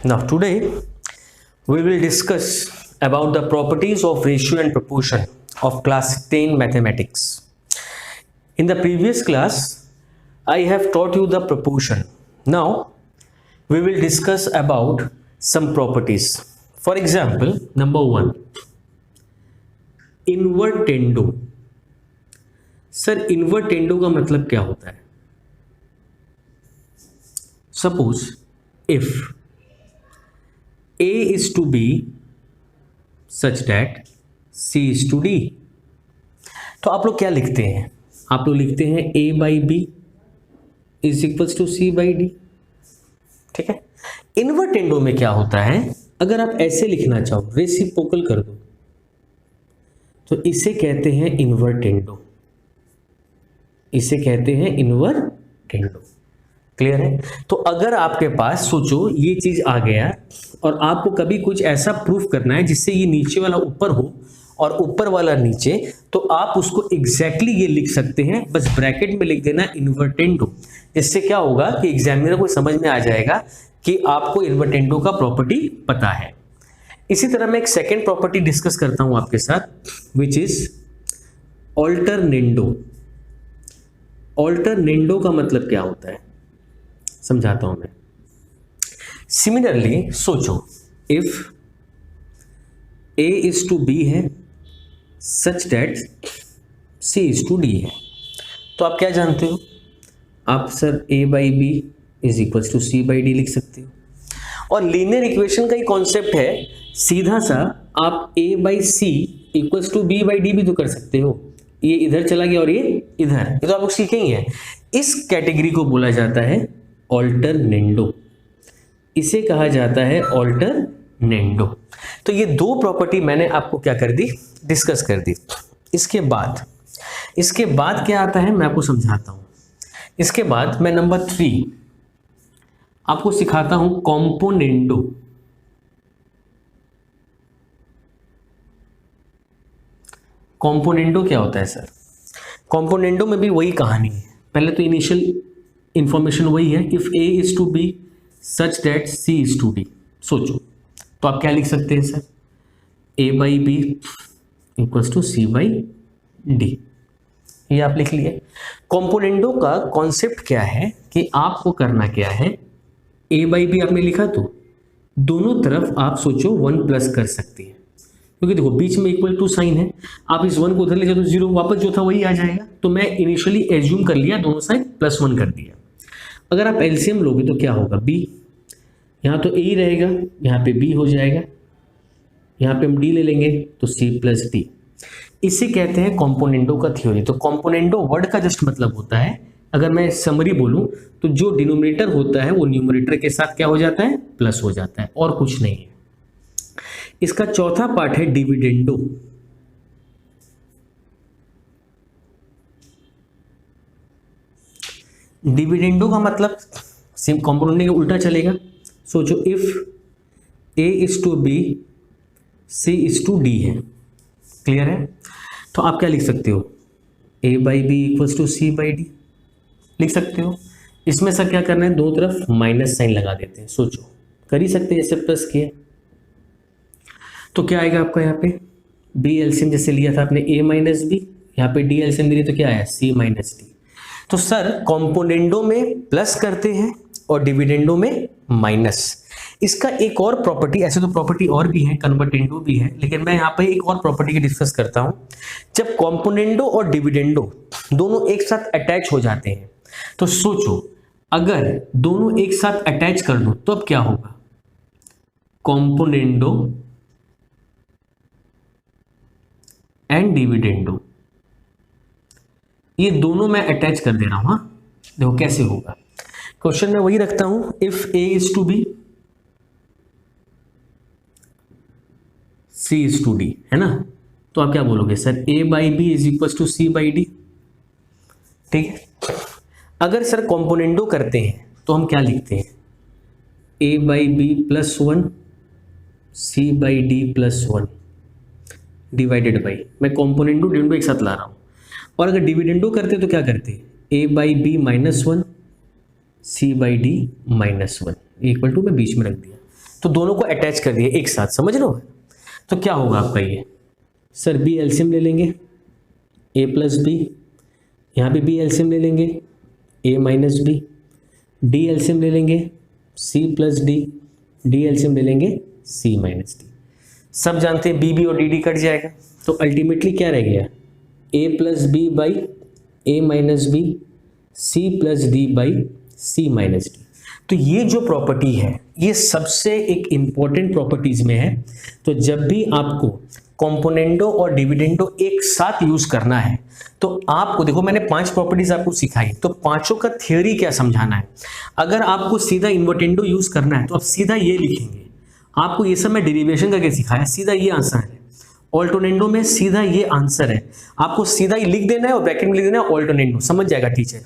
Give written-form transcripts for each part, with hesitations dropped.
Now today we will discuss about the properties of ratio and proportion of class 10 mathematics. In the previous class I have taught you the proportion. Now we will discuss about some properties. For example, number 1, invertendo. Sir invertendo का मतलब क्या होता है? Suppose if A is to B such that C is to D, तो आप लोग क्या लिखते हैं? आप लोग लिखते हैं A by B is equals to C by D. ठीक है. इन्वर्टेंडो में क्या होता है? अगर आप ऐसे लिखना चाहो, रेसिप्रोकल कर दो, तो इसे कहते हैं इन्वर्टेंडो. इसे कहते हैं इन्वर्टेंडो. क्लियर है? तो अगर आपके पास सोचो ये चीज आ गया और आपको कभी कुछ ऐसा प्रूफ करना है जिससे ये नीचे वाला ऊपर हो और ऊपर वाला नीचे, तो आप उसको एग्जैक्टली ये लिख सकते हैं. बस ब्रैकेट में लिख देना इन्वर्टेंडो. इससे क्या होगा कि एग्जामिनर को समझ में आ जाएगा कि आपको इन्वर्टेंडो का प्रॉपर्टी पता है. इसी तरह मैं एक सेकेंड प्रॉपर्टी डिस्कस करता हूं आपके साथ, विच इज ऑल्टरनेंडो. ऑल्टरनेंडो का मतलब क्या होता है समझाता हूं मैं. सिमिलरली सोचो, if A is to B है such that C is to D है, तो आप क्या जानते हो? आप sir A by B is equals to C by D लिख सकते हो. और लीनियर इक्वेशन का ही कॉन्सेप्ट है, सीधा सा आप A by C equals to B by D भी तो कर सकते हो. ये इधर चला गया और ये इधर, ये तो आप लोग सीखे ही हैं. इस कैटेगरी को बोला जाता है ऑल्टरनेंडो. इसे कहा जाता है ऑल्टरनेंडो. तो ये दो प्रॉपर्टी मैंने आपको क्या कर दी, डिस्कस कर दी. इसके बाद क्या आता है मैं आपको समझाता हूं. इसके बाद मैं नंबर 3 आपको सिखाता हूं, कॉम्पोनेंडो. कॉम्पोनेंडो क्या होता है सर? कॉम्पोनेंडो में भी वही कहानी है. पहले तो इनिशियल इंफॉर्मेशन वही है, if A is to B such that C is to D. सोचो तो आप क्या लिख सकते हैं sir? A by B equals to C by D. ये आप लिख लिए. कॉम्पोनेंडो का कॉन्सेप्ट क्या है कि आपको करना क्या है, A बाई बी आपने लिखा तो दोनों तरफ आप सोचो 1 प्लस कर सकते हैं, क्योंकि देखो बीच में इक्वल टू साइन है. आप इस 1 को उधर ले जाओ तो 0 वापस जो था वही आ जाएगा. तो मैं इनिशियली एज्यूम कर लिया, दोनों साइड +1 कर दिया. अगर आप एलसीएम लोगे तो क्या होगा? B यहाँ तो A ही रहेगा, यहाँ पे B हो जाएगा, यहाँ पे हम D ले लेंगे तो C प्लस D. इसे कहते हैं कॉम्पोनेंडो का थ्योरी. तो कॉम्पोनेंडो वर्ड का जस्ट मतलब होता है, अगर मैं समरी बोलूं तो जो डिनोमिनेटर होता है वो न्यूमरेटर के साथ क्या हो जाता है? प्लस हो जाता है, और कुछ नहीं है. इसका चौथा पार्ट है डिविडेंडो. डिविडेंडो का मतलब सेम कॉम्पोनेंट के उल्टा चलेगा. सोचो if A is to B C is to D है. क्लियर है? तो आप क्या लिख सकते हो? A by B equals to C by D लिख सकते हो. इसमें सर क्या करना है, दो तरफ माइनस साइन लगा देते हैं. सोचो कर ही सकते हैं, जैसे प्लस किया तो क्या आएगा आपका यहाँ पे? B एलसीएम जैसे लिया था आपने A माइनस बी, यहाँ पे D एलसीएम दिए तो क्या आया? C minus D. तो सर कॉम्पोनेंडो में प्लस करते हैं और डिविडेंडो में माइनस. इसका एक और प्रॉपर्टी, ऐसे तो प्रॉपर्टी और भी है, कन्वर्टेंडो भी है, लेकिन मैं यहाँ पे एक और प्रॉपर्टी की डिस्कस करता हूँ. जब कॉम्पोनेंडो और डिविडेंडो दोनों एक साथ अटैच हो जाते हैं तो सोचो अगर दोनों एक साथ अटैच कर दो तो अब क्या होगा? कॉम्पोनेंडो एंड डिविडेंडो, ये दोनों मैं अटैच कर दे रहा हूं. देखो कैसे होगा. क्वेश्चन में वही रखता हूं, if A is to B C is to D, है ना? तो आप क्या बोलोगे sir? A by B is equal to C by D. ठीक है. अगर सर कॉम्पोनेंडो करते हैं तो हम क्या लिखते हैं? A by B plus 1 C by D plus 1 divided by, मैं कॉम्पोनेंडो डिविडेंडो एक साथ ला रहा हूं. और अगर डिविडेंडो करते तो क्या करते? A by B minus 1 C by D minus 1 equal to मैं बीच में रख दिया. तो तो दोनों को अटैच कर दिए एक साथ, समझ लो। तो क्या होगा आपका ये, सर बी एलसीएम ले लेंगे, ए प्लस बी, यहाँ पे बी एलसीएम ले लेंगे, a minus b, d LCM ले लेंगे, c plus d, d LCM ले लेंगे, सी माइनस डी। सब जानते हैं बी बी और डी डी कट जाएगा, तो अल्टीमेटली क्या रह गया, a plus B by A minus b, c plus d by c minus d. तो ये जो प्रॉपर्टी है ये सबसे एक इम्पॉर्टेंट प्रॉपर्टीज में है। तो जब भी आपको कॉम्पोनेंडो और डिविडेंडो एक साथ यूज करना है तो आपको देखो, मैंने 5 प्रॉपर्टीज आपको सिखाई, तो पांचों का थ्योरी क्या समझाना है। अगर आपको सीधा इन्वर्टेंडो यूज करना है तो आप सीधा ये लिखेंगे, आपको ये सब मैं डेरिवेशन करके सिखाया, सीधा ये आंसर है। ऑल्टरनेंडो में सीधा ये आंसर है, आपको सीधा ही लिख देना है और ब्रैकेट में लिख देना है ऑल्टरनेंडो, समझ जाएगा टीचर।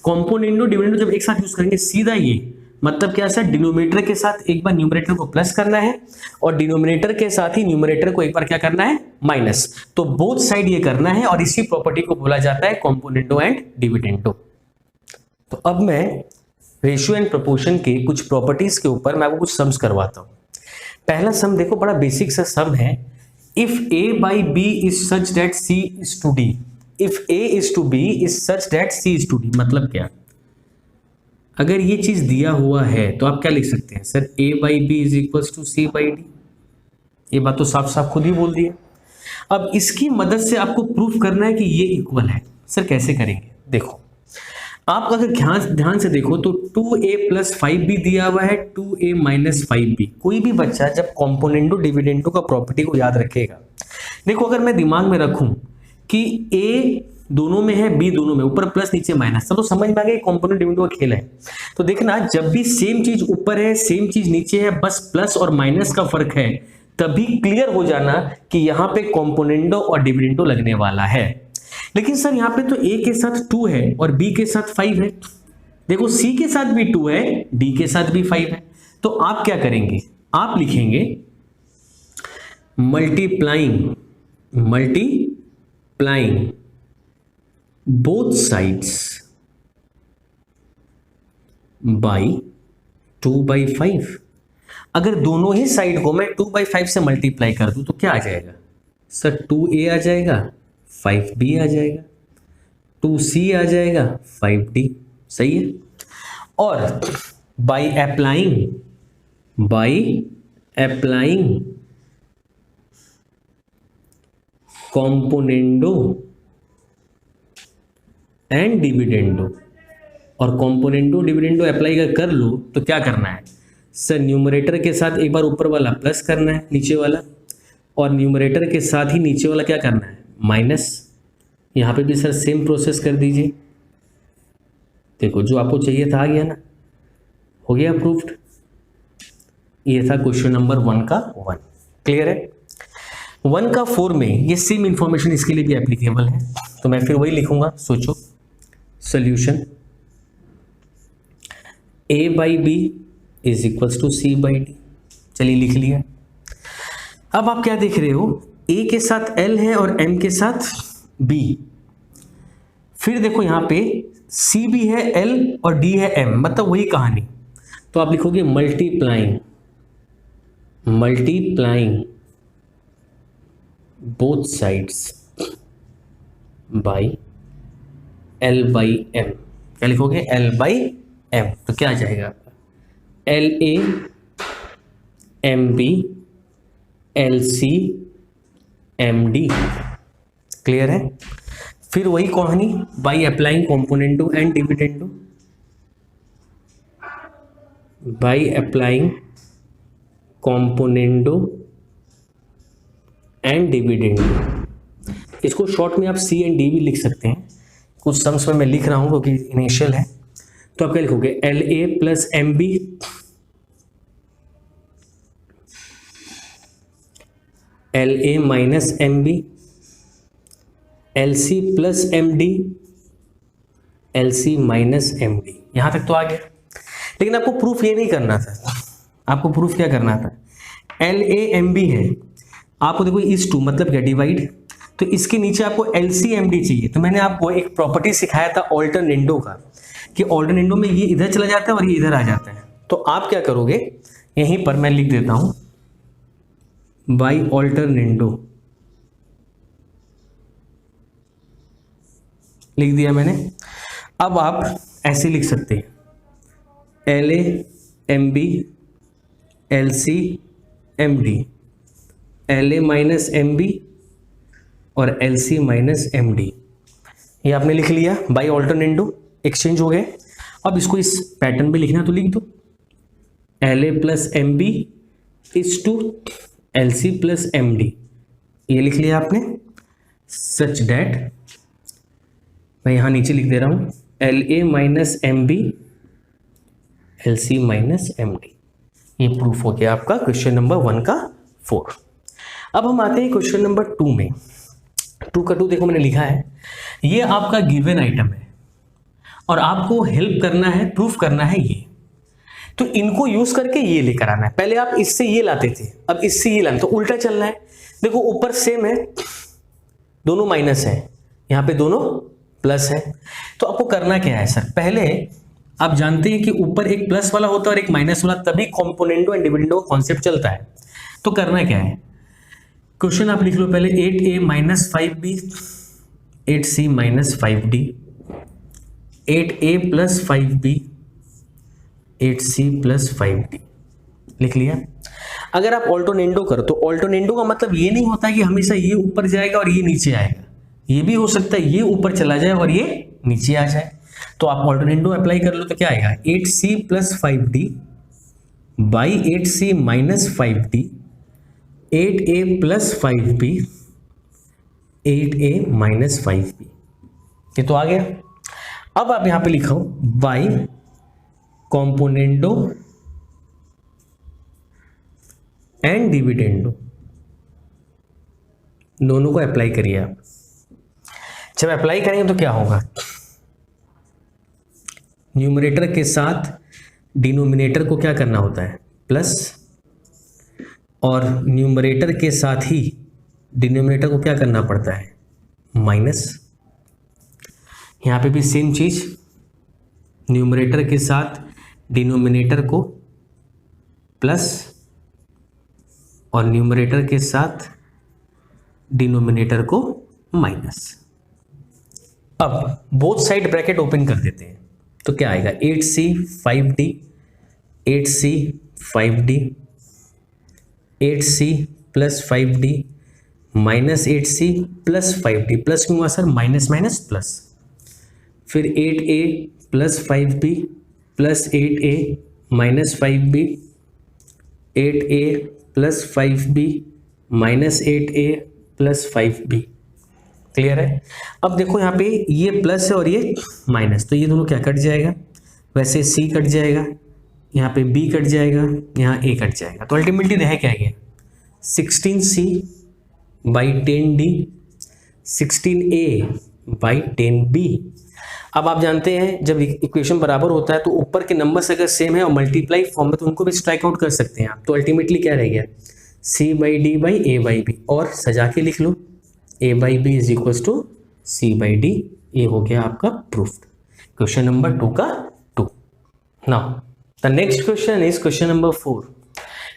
कॉम्पोनेंडो डिविडेंडो जब एक साथ यूज करेंगे सीधा ये, मतलब क्या सर, डिनोमिनेटर के साथ एक बार न्यूमरेटर को प्लस करना है और डिनोमिनेटर के साथ ही न्यूमरेटर को एक बार क्या करना है, माइनस। तो बोथ साइड ये करना है और इसी प्रॉपर्टी को बोला जाता है कॉम्पोनेंडो एंड डिविडेंडो। तो अब मैं रेशियो एंड प्रोपोर्शन के कुछ प्रॉपर्टीज के ऊपर मैं आपको कुछ सम्स करवाता हूं। पहला सम देखो, बड़ा बेसिक सा सम है, if A by B is such that C is to D, if A is to B is such that C is to D. मतलब क्या, अगर ये चीज दिया हुआ है तो आप क्या लिख सकते हैं, sir A by B is equal to C by D. ये बात तो साफ साफ खुद ही बोल दी है। अब इसकी मदद से आपको प्रूफ करना है कि ये इक्वल है। सर कैसे करेंगे, देखो आप अगर ध्यान से देखो तो 2a प्लस 5b दिया हुआ है, 2a माइनस 5b। कोई भी बच्चा जब कॉम्पोनेंडो डिविडेंडो का प्रॉपर्टी को याद रखेगा, देखो अगर मैं दिमाग में रखूं कि a दोनों में है, b दोनों में, ऊपर प्लस नीचे माइनस, तो समझ में आ गया कॉम्पोनेंट डिविडेंडो का खेल है। तो देखना जब भी सेम चीज ऊपर है सेम चीज नीचे है, बस प्लस और माइनस का फर्क है, तभी क्लियर हो जाना कि यहाँ पे कॉम्पोनेंडो और डिविडेंडो लगने वाला है। लेकिन सर यहाँ पे तो a के साथ 2 है और b के साथ 5 है, देखो c के साथ भी 2 है, d के साथ भी 5 है। तो आप क्या करेंगे, आप लिखेंगे मल्टीप्लाइंग बोथ साइड्स बाई 2/5। अगर दोनों ही साइड को मैं 2/5 से मल्टीप्लाई कर दूं तो क्या आ जाएगा, सर 2a आ जाएगा, 5b आ जाएगा, 2c आ जाएगा, 5d। सही है। और by applying componendo and dividendo, और कॉम्पोनेंडो डिविडेंडो अप्लाई कर लो तो क्या करना है, सर न्यूमरेटर के साथ एक बार ऊपर वाला प्लस करना है नीचे वाला, और न्यूमरेटर के साथ ही नीचे वाला क्या करना है, माइनस। यहाँ पे भी सर सेम प्रोसेस कर दीजिए। देखो जो आपको चाहिए था आ गया ना, हो गया प्रूफ्ड। ये था क्वेश्चन नंबर 1 का 1। क्लियर है। 1 का 4 में ये सेम इंफॉर्मेशन इसके लिए भी एप्लीकेबल है, तो मैं फिर वही लिखूंगा। सोचो solution, a by B is equals to C by D. चलिए लिख लिया। अब आप क्या देख रहे हो, a के साथ l है और m के साथ b। फिर देखो यहाँ पे c भी है, l और d है m, मतलब वही कहानी। तो आप लिखोगे multiplying both sides by l by m। क्या लिखोगे, l बाई m। तो क्या आ जाएगा, LA MB LC MD। Clear है। फिर वही कहानी, by applying componendo and dividendo, by applying componendo and dividendo. इसको शॉर्ट में आप C एंड D भी लिख सकते हैं, कुछ सम्स में मैं लिख रहा हूं क्योंकि इनिशियल है। तो आप क्या लिखोगे, LA plus MB LA minus MB LC plus MD LC minus MD। यहां तक तो आ गया। लेकिन आपको प्रूफ ये नहीं करना था, आपको प्रूफ क्या करना था, LA MB है, आपको देखो इस 2 मतलब क्या, डिवाइड। तो इसके नीचे आपको LC MD चाहिए। तो मैंने आपको एक प्रॉपर्टी सिखाया था ऑल्टरनेंडो का, कि ऑल्टरनेंडो में ये इधर चला जाता है और ये इधर आ जाता है। तो आप क्या करोगे, यहीं पर मैं लिख देता हूं बाई ऑल्टरनेंडो, लिख दिया मैंने। अब आप ऐसे लिख सकते हैं LA MB LC MD, LA minus MB और LC माइनस MD, ये आपने लिख लिया बाई ऑल्टरनेंडो, एक्सचेंज हो गए। अब इसको इस पैटर्न में लिखना तो लिख दो LA plus MB is to LC plus MD, ये लिख लिया आपने। सच डैट, मैं यहां नीचे लिख दे रहा हूं LA minus MB LC minus MD, ये प्रूफ हो गया आपका क्वेश्चन नंबर 1 का 4। अब हम आते हैं क्वेश्चन नंबर 2 में। 2 का 2 देखो मैंने लिखा है, ये आपका गिवन आइटम है और आपको हेल्प करना है, प्रूफ करना है ये, तो इनको यूज करके ये लेकर आना है। पहले आप इससे ये लाते थे, अब इससे ये लाना, तो उल्टा चलना है। देखो ऊपर सेम है, दोनों माइनस है, यहां पे दोनों प्लस है, तो आपको करना क्या है सर, पहले आप जानते हैं कि ऊपर एक प्लस वाला होता है और एक माइनस वाला, तभी कॉम्पोनेंडो एंड डिविडेंडो का कॉन्सेप्ट चलता है। तो करना क्या है, क्वेश्चन आप लिख लो पहले 8A minus 5B 8C minus 5D 8A plus 5B 8C plus 5D, लिख लिया। अगर आप ऑल्टरनेंडो करो तो ऑल्टरनेंडो का मतलब ये नहीं होता कि हमेशा ये ऊपर जाएगा और ये नीचे आएगा, ये भी हो सकता है ये ऊपर चला जाए और ये नीचे आ जाए। तो आप ऑल्टरनेंडो अप्लाई कर लो तो क्या आएगा 8C plus 5D by 8C minus 5D 8A plus 5B 8A minus 5B, ये तो आ गया। अब आप यहां पे लिखो बाई कॉम्पोनेंडो एंड डिविडेंडो, दोनों को अप्लाई करिए आप। जब अप्लाई करेंगे तो क्या होगा, न्यूमरेटर के साथ डिनोमिनेटर को क्या करना होता है प्लस, और न्यूमरेटर के साथ ही डिनोमिनेटर को क्या करना पड़ता है माइनस। यहाँ पे भी सेम चीज, न्यूमरेटर के साथ डिनोमिनेटर को प्लस और न्यूमरेटर के साथ डिनोमिनेटर को माइनस। अब बोथ साइड ब्रैकेट ओपन कर देते हैं तो क्या आएगा 8C 5D 8C 5D 8C plus 5D minus 8C plus 5D, plus क्यों हुआ सर, माइनस माइनस प्लस, फिर 8A plus 5B plus 8A minus 5B 8A plus 5B minus 8A plus 5B, clear है। अब देखो यहाँ पे ये plus है और ये माइनस, तो ये दोनों क्या कट जाएगा, वैसे C कट जाएगा, यहाँ पे B कट जाएगा, यहाँ A कट जाएगा, तो अल्टीमेटली रह क्या गया 16C by 10D 16A by 10B। अब आप जानते हैं जब इक्वेशन बराबर होता है तो ऊपर के नंबर्स अगर सेम है और मल्टीप्लाई फॉर्म में तो उनको भी स्ट्राइक आउट कर सकते हैं आप, तो अल्टीमेटली क्या रह गया C by D by A by B, और सजा के लिख लो A by B is equal to C by D, ये हो गया आपका प्रूफ्ड। क्वेश्चन नंबर 2 का 2। Now the next question is question number 4।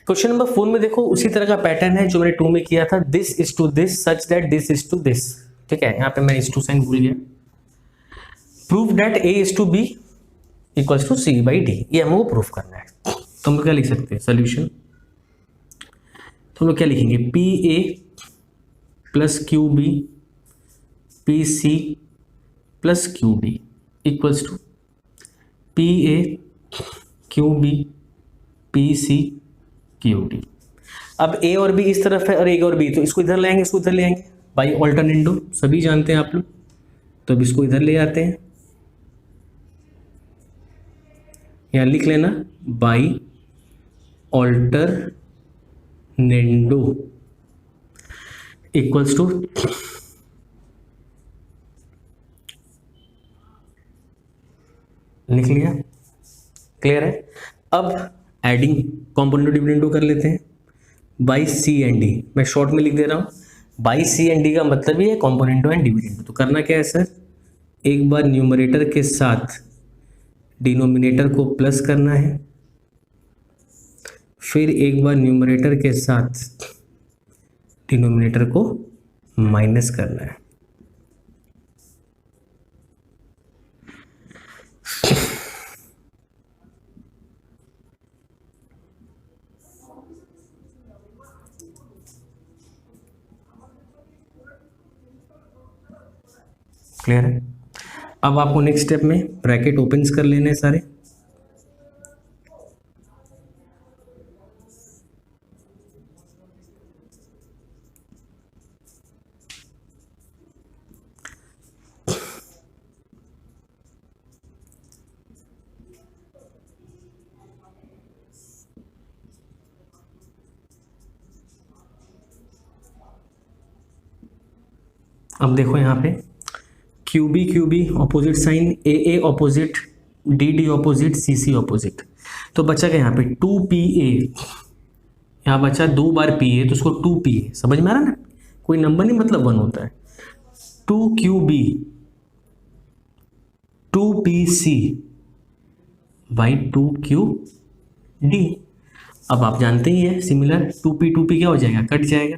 Question number 4 में देखो उसी तरह का पैटर्न है जो मैंने 2 में किया था, this is to this such that this is to this, ठीक है। यहाँ पे मैं इज टू साइन भूल गया। Proof that A is to B equals to C by D, ये हमको प्रूफ करना है। तो हम लोग क्या लिख सकते हैं सोल्यूशन, तो हम लोग क्या लिखेंगे PA plus QB PC plus QD equals to PA QB PC QD। अब A और B इस तरफ है और A और B, तो इसको इधर ले आएंगे, इसको इधर ले आएंगे बाई ऑल्टरनेंडो, सभी जानते हैं आप लोग, तो अब इसको इधर ले आते हैं, यहाँ लिख लेना बाई ऑल्टरनेंडो इक्वल्स टू लिख लिया, क्लियर है। अब एडिंग कॉम्पोनेंट डिविडेंडो कर लेते हैं बाई C एंड D, मैं शॉर्ट में लिख दे रहा हूं बाई C एंड D का मतलब ही है कॉम्पोनेंटो एंड डिविडेंडो। तो करना क्या है सर, एक बार न्यूमरेटर के साथ डिनोमिनेटर को प्लस करना है, फिर एक बार न्यूमरेटर के साथ डिनोमिनेटर को माइनस करना है। क्लियर है? अब आपको नेक्स्ट स्टेप में ब्रैकेट ओपन कर लेने हैं सारे। अब देखो यहाँ पे क्यूबी ऑपोजिट साइन, ए ऑपोजिट, डी ऑपोजिट, सी ऑपोजिट। तो बचा क्या यहाँ पे 2PA, यहाँ बचा 2 बार PA तो उसको 2PA, समझ में आ रहा ना? कोई नंबर नहीं मतलब 1 होता है। 2QB 2PC by 2QD। अब आप जानते ही है सिमिलर, 2P क्या हो जाएगा, कट जाएगा।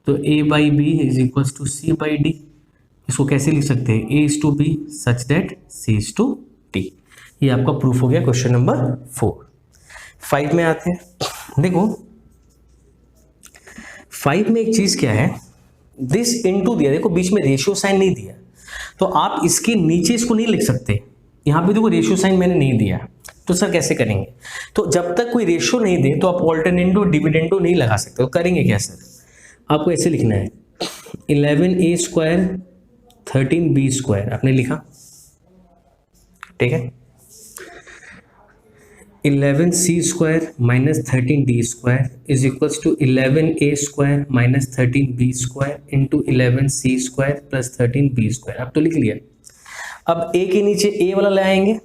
तो A by B is equals to C by D। इसको कैसे लिख सकते हैं, A is to B such that C is to D। ये आपका प्रूफ हो गया क्वेश्चन नंबर 4। 5 में आते हैं। देखो 5 में एक चीज क्या है, दिस इनटू दिया, देखो बीच में रेशियो साइन नहीं दिया, तो आप इसके नीचे इसको नहीं लिख सकते। यहाँ पे देखो रेशियो साइन मैंने नहीं दिया, तो सर कैसे करेंगे? तो जब तक कोई रेशियो नहीं दे तो आप ऑल्टरनेटो डिविडेंडो नहीं लगा सकते। तो करेंगे क्या सर, आपको ऐसे लिखना है 11A स्क्वायर 13B स्क्वायर, आपने लिखा, ठीक है। 11C square minus 13D square is equals to 11A square minus 13B square into 11C square plus 13B square. अब तो लिख लिया। अब A के नीचे A वाला ले आएंगे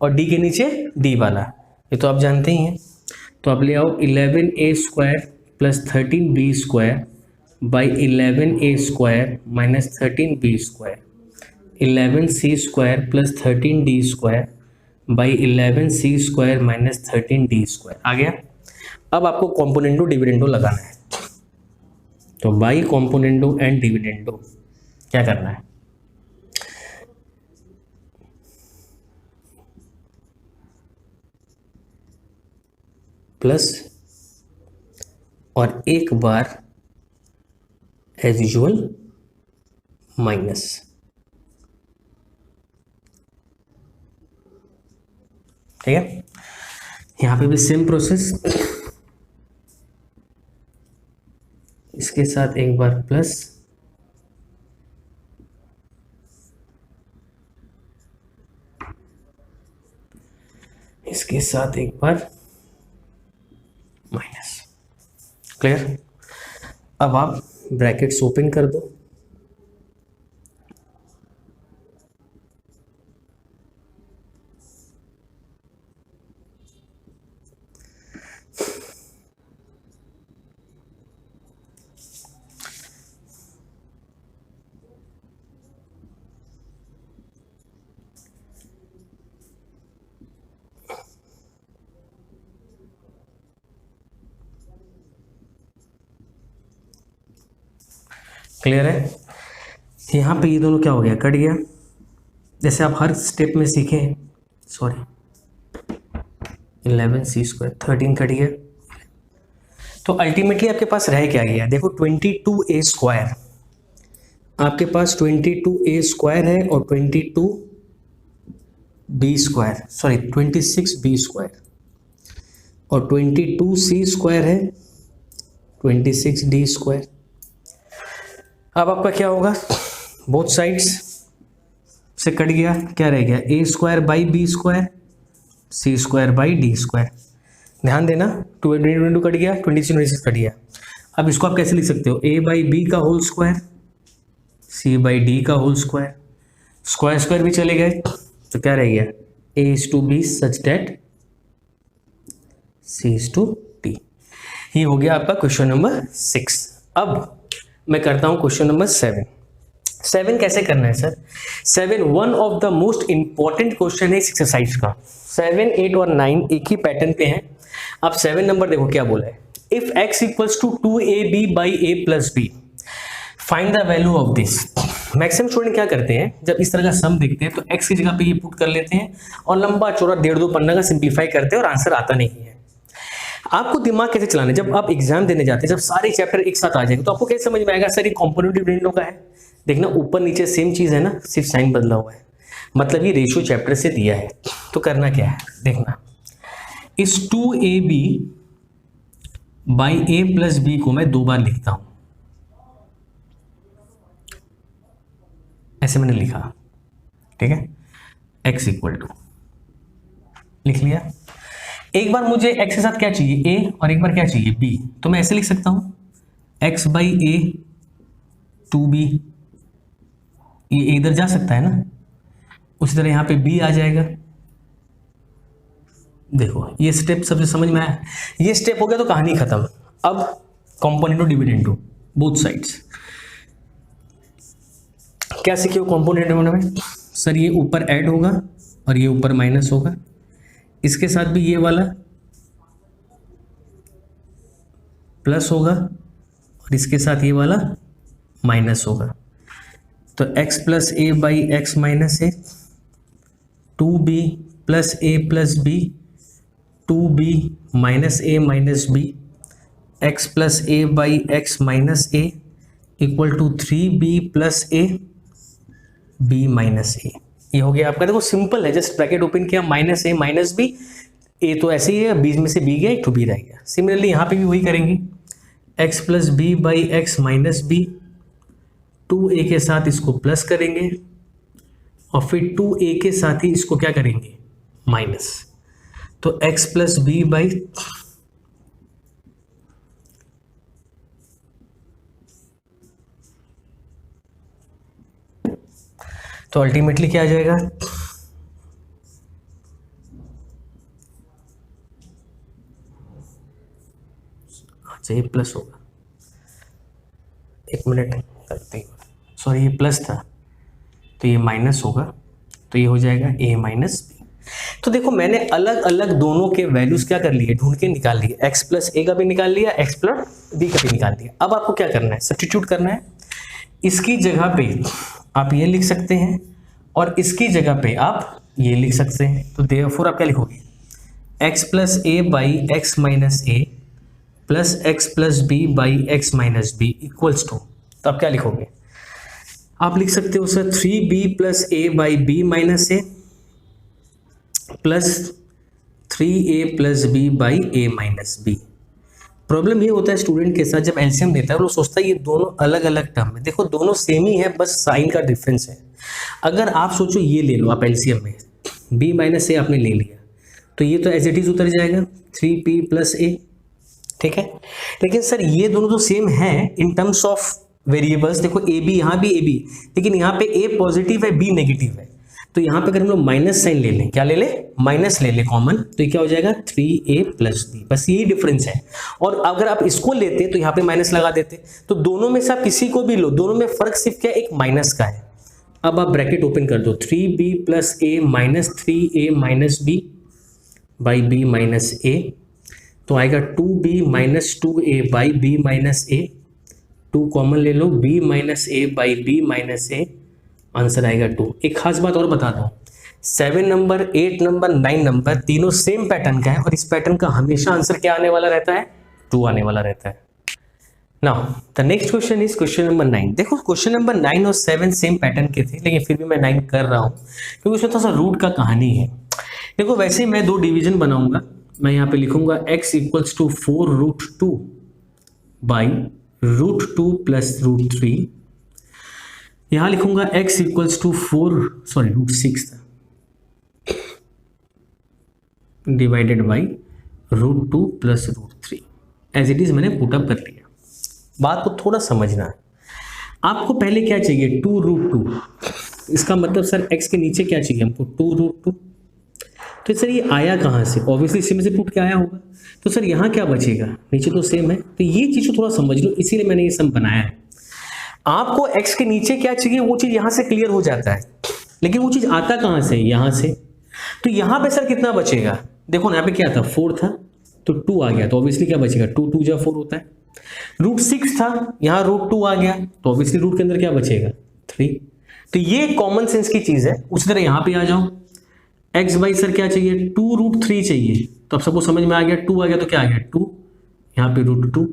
और D के नीचे D वाला, ये तो आप जानते ही हैं। तो आप ले आओ 11A square plus 13B square by 11A square minus 13B square, 11C square plus 13D square by 11C square minus 13D square. आ गया। अब आपको कॉम्पोनेंटो डिविडेंडो लगाना है, तो बाई कॉम्पोनेंटो एंड डिविडेंडो क्या करना है, प्लस और एक बार एज यूजुअल माइनस। ठीक है, यहां पे भी सेम प्रोसेस, इसके साथ एक बार प्लस, इसके साथ एक बार माइनस। क्लियर? अब आप ब्रैकेट्स ओपन कर दो, क्लियर है? यहाँ पे ये दोनों क्या हो गया, कट गया। जैसे आप हर स्टेप में सीखे, सॉरी 11C स्क्वायर 13 कट गया। तो अल्टीमेटली आपके पास रह क्या गया, देखो 22A स्क्वायर, आपके पास 22A स्क्वायर है और 22B square, sorry 26B square, और 22C स्क्वायर है 26D स्क्वायर। अब आपका क्या होगा, बोथ साइड्स से कट गया, क्या रह गया, A square by B square, C square by D square. ध्यान देना 22 कट गया, 26 कट गया। अब इसको आप कैसे लिख सकते हो, A बाई बी का whole square, C by D का होल स्क्वायर, स्क्वायर स्क्वायर भी चले गए, तो क्या रह गया, A is to B such that C is to D। ये हो गया आपका क्वेश्चन नंबर 6। अब मैं करता हूं क्वेश्चन नंबर 7। 7 कैसे करना है sir? 7 one of the most important question है इस एक्सरसाइज का। 7, 8 और 9 एक ही पैटर्न पे हैं। अब 7 नंबर देखो क्या बोला है, if x equals to 2ab by a plus b find the value of this. Maximum student क्या करते हैं, जब इस तरह का सम देखते हैं तो x की जगह पे ये पुट कर लेते हैं और लंबा चौड़ा 1.5-2 पन्ना का सिंप्लीफाई करते हैं और आंसर आता नहीं है। आपको दिमाग कैसे चलाना है, जब आप एग्जाम देने जाते हैं, जब सारे चैप्टर एक साथ आ जाएंगे तो आपको कैसे समझ में आएगा सर ये कॉम्पोनेंट डिविडेंडों का है। देखना ऊपर नीचे सेम चीज है ना, सिर्फ साइन बदला हुआ है, मतलब ये रेशियो चैप्टर से दिया है। तो करना क्या है देखना, इस 2ab by a plus b को मैं 2 बार लिखता हूं, ऐसे मैंने लिखा, ठीक है, x इक्वल टू लिख लिया। एक बार मुझे x के साथ क्या चाहिए a और एक बार क्या चाहिए b, तो मैं ऐसे लिख सकता हूं x बाई a 2b, ये इधर जा सकता है ना, उसी तरह यहां पे b आ जाएगा। देखो ये स्टेप सबसे समझ में आया, ये स्टेप हो गया तो कहानी खत्म। अब कॉम्पोनेंटो डिविडेंडो बोथ साइड्स क्या सीखे हो कॉम्पोनेंट डिविडेंडो में सर, ये ऊपर ऐड होगा और ये ऊपर माइनस होगा, इसके साथ भी ये वाला प्लस होगा और इसके साथ ये वाला माइनस होगा। तो x plus A by x minus a, 2b plus a plus b, 2b minus a minus b, x plus A by x minus a equal to 3b plus a b minus a. ये हो गया आपका, देखो simple है, just bracket open किया, minus a minus b, ए तो ऐसे ही है, बीच में से बी गया, एक तो बी रह गया। सिमिलरली यहाँ पे भी वही करेंगे, x plus B by x minus B, 2a के साथ इसको प्लस करेंगे और फिर 2a के साथ ही इसको क्या करेंगे माइनस, तो x प्लस बी बाई, तो अल्टीमेटली क्या आ जाएगा, अच्छा ये प्लस होगा, एक मिनट करते हैं, सॉरी ये प्लस था तो ये माइनस होगा, तो ये हो जाएगा a माइनस बी। तो देखो मैंने अलग अलग दोनों के वैल्यूज क्या कर लिए, ढूंढ के निकाल लिए, x प्लस ए का भी निकाल लिया, x प्लस बी का भी निकाल लिया। अब आपको क्या करना है, सब्स्टिट्यूट करना है। इसकी जगह पे आप ये लिख सकते हैं और इसकी जगह पे आप ये लिख सकते हैं, तो देयरफॉर आप क्या लिखोगे, x plus A by x minus A plus x plus B by x minus B equals to, तो आप क्या लिखोगे, आप लिख सकते हो sir 3b plus A by B minus A plus 3a plus B by A minus B. Problem ये होता है स्टूडेंट के साथ, जब एलसीएम देता है वो सोचता है ये दोनों अलग अलग टर्म है, देखो दोनों सेम ही है, बस साइन का डिफरेंस है। अगर आप सोचो ये ले लो आप एलसीएम में, b माइनस ए आपने ले लिया तो ये तो एज इट इज उतर जाएगा 3p प्लस ए, ठीक है। लेकिन सर ये दोनों तो सेम है इन टर्म्स ऑफ वेरिएबल्स, देखो ए बी, यहाँ भी ए बी, लेकिन यहाँ पे ए पॉजिटिव है बी नेगेटिव है, तो यहाँ पे अगर हम लोग माइनस साइन ले लें, क्या ले लें, माइनस ले लें कॉमन, तो ये क्या हो जाएगा 3a प्लस बी, बस यही डिफरेंस है। और अगर आप इसको लेते तो यहाँ पे माइनस लगा देते, तो दोनों में से आप किसी को भी लो, दोनों में फर्क सिर्फ क्या, एक माइनस का है। अब आप ब्रैकेट ओपन कर दो, 3b plus a minus 3a minus b by B minus a, तो आएगा 2b minus 2a by B minus a, 2 common ले लो, b minus a by B minus a, answer आएगा 2। एक खास बात और बता दूं, 7 नंबर, 8 नंबर, 9 नंबर तीनों सेम पैटर्न का है और इस पैटर्न का हमेशा आंसर क्या आने वाला रहता है, 2 आने वाला रहता है। Now the next question is question number 9। देखो क्वेश्चन नंबर 9 और 7 सेम पैटर्न के थे, लेकिन फिर भी मैं 9 कर रहा हूं क्योंकि उसमें थोड़ा सा रूट का कहानी है। देखो वैसे ही मैं 2 डिवीजन बनाऊंगा, मैं यहाँ पे लिखूंगा x equals to 4 root 2 by root 2 plus root 3, यहां लिखूंगा x इक्वल्स टू 4 रूट 6 था divided by root 2 plus root 3, as it is मैंने पुटअप कर लिया। बात को थोड़ा समझना है, आपको पहले क्या चाहिए 2 रूट 2, इसका मतलब सर x के नीचे क्या चाहिए हमको 2 रूट 2, तो सर ये आया कहाँ से, ऑब्वियसली इसी में से पुट के आया होगा, तो सर यहाँ क्या बचेगा, नीचे तो सेम है, तो ये चीज़ को थोड़ा समझ लो, इसीलिए मैंने ये सम बनाया है। आपको x के नीचे क्या चाहिए वो चीज यहां से क्लियर हो जाता है, लेकिन वो चीज आता कहां से, यहां से। तो यहां पे सर कितना बचेगा, देखो ना यहाँ पे क्या था 4 था तो 2 आ गया, तो ऑब्वियसली क्या बचेगा 2 2 जा 4 होता है। √6 था, यहाँ √2 आ गया, तो ऑब्वियसली रूट के अंदर क्या बचेगा 3। तो ये कॉमन सेंस की चीज है। उसी तरह यहां पे आ जाओ, x बाई सर क्या चाहिए 2√3 चाहिए, तो अब सबको समझ में आ गया, 2 आ गया तो क्या आ गया 2, यहाँ पे √2।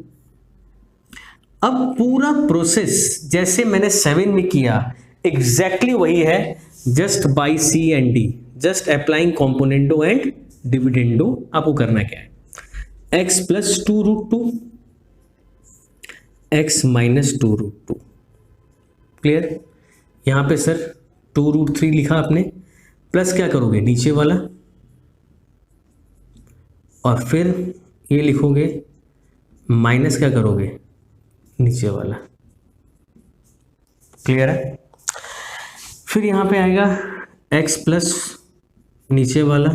अब पूरा प्रोसेस जैसे मैंने 7 में किया एग्जैक्टली वही है, just by C and D, just applying componendo and dividendo. आपको करना क्या है, x plus 2√2 x minus 2√2, clear. यहां पे सर 2√3 लिखा आपने, प्लस क्या करोगे नीचे वाला, और फिर ये लिखोगे माइनस क्या करोगे नीचे वाला, क्लियर है। फिर यहां पे आएगा x प्लस नीचे वाला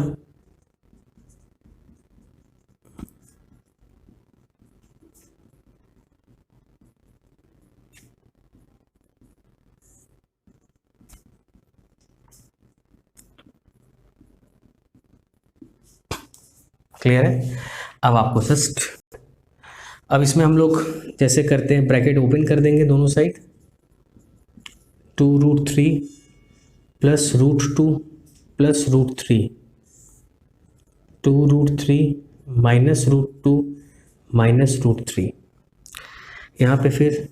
क्लियर है। अब आपको जस्ट, अब इसमें हम लोग जैसे करते हैं ब्रैकेट ओपन कर देंगे दोनों side, 2√3 plus √2 plus √3, 2√3 minus √2 minus √3, यहाँ पे फिर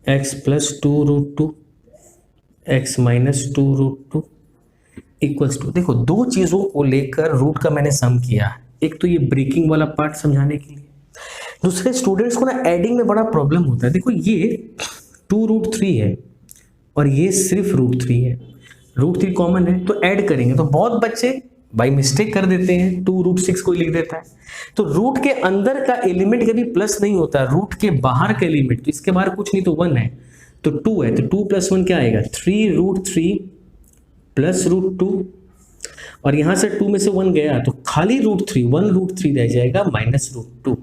x plus 2√2 x minus 2√2 equals to, देखो दो चीज़ों को लेकर रूट का मैंने सम किया, एक तो ये ब्रेकिंग वाला पार्ट समझाने के लिए, दूसरे स्टूडेंट्स को ना एडिंग में बड़ा प्रॉब्लम होता है। देखो ये 2√3 है और ये सिर्फ √3 है, √3 कॉमन है तो ऐड करेंगे, तो बहुत बच्चे बाई मिस्टेक कर देते हैं 2√6 को लिख देता है। तो रूट के अंदर का एलिमेंट कभी प्लस नहीं होता, रूट के बाहर का एलिमेंट, तो इसके बाहर कुछ नहीं तो 1 है, तो 2 है, तो 2 प्लस 1 क्या आएगा 3√3 प्लस √2, और यहां से 2 में से 1 गया तो खाली √3 1√3 रह जाएगा माइनस √2।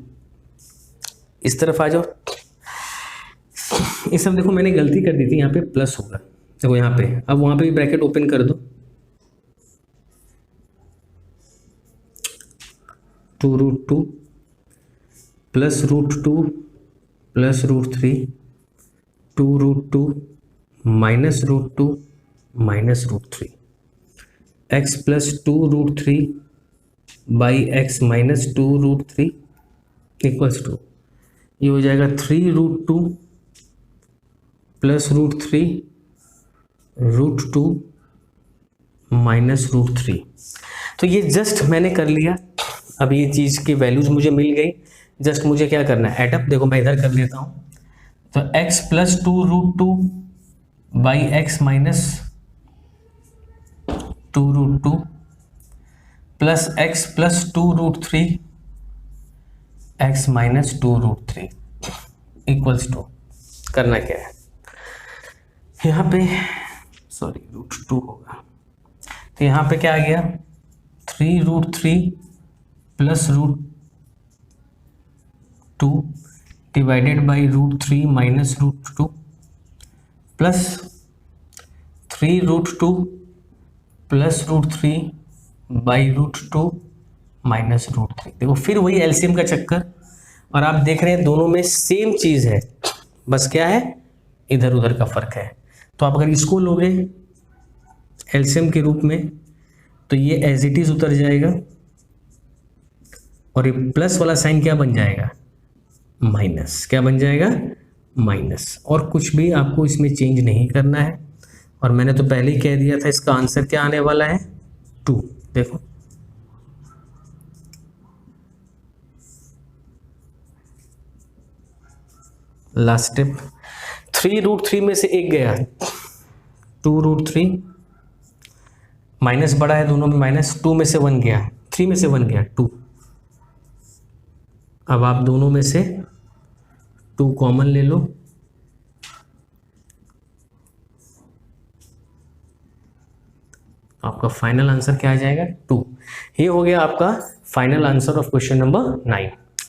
इस तरफ आ जाओ, इस सब देखो मैंने गलती कर दी थी, यहाँ पे प्लस होगा, देखो यहाँ पे, अब वहां पे भी ब्रैकेट ओपन कर दो, 2√2 plus √2 plus √3, 2√2 minus √2 minus √3, x plus 2√3 by x minus 2√3 equals to, ये हो जाएगा 3√2 प्लस √3 √2 माइनस √3। तो ये जस्ट मैंने कर लिया, अब ये चीज़ की वैल्यूज मुझे मिल गई, जस्ट मुझे क्या करना है एडअप, देखो मैं इधर कर लेता हूँ, तो x plus 2√2 by x minus 2√2 plus x plus 2√3 x minus 2√3 equals to, करना क्या है यहाँ पे, सॉरी √2 होगा, तो यहाँ पे क्या आ गया 3√3 plus √2 divided by √3 minus √2 plus 3√2 plus √3 by √2 minus √3। देखो फिर वही एलसीएम का चक्कर, और आप देख रहे हैं दोनों में सेम चीज़ है, बस क्या है इधर उधर का फर्क है। तो आप अगर इसको लोगे एलसीएम के रूप में तो ये एज इट इज उतर जाएगा, और ये प्लस वाला साइन क्या बन जाएगा माइनस, क्या बन जाएगा माइनस, और कुछ भी आपको इसमें चेंज नहीं करना है। और मैंने तो पहले ही कह दिया था इसका आंसर क्या आने वाला है 2। देखो लास्ट स्टेप, 3√3 में से एक गया 2√3, माइनस बड़ा है दोनों में माइनस, 2 में से 1 गया, 3 में से 1 गया 2, अब आप दोनों में से 2 कॉमन ले लो, आपका फाइनल आंसर क्या आ जाएगा 2। ये हो गया आपका final answer of question number 9।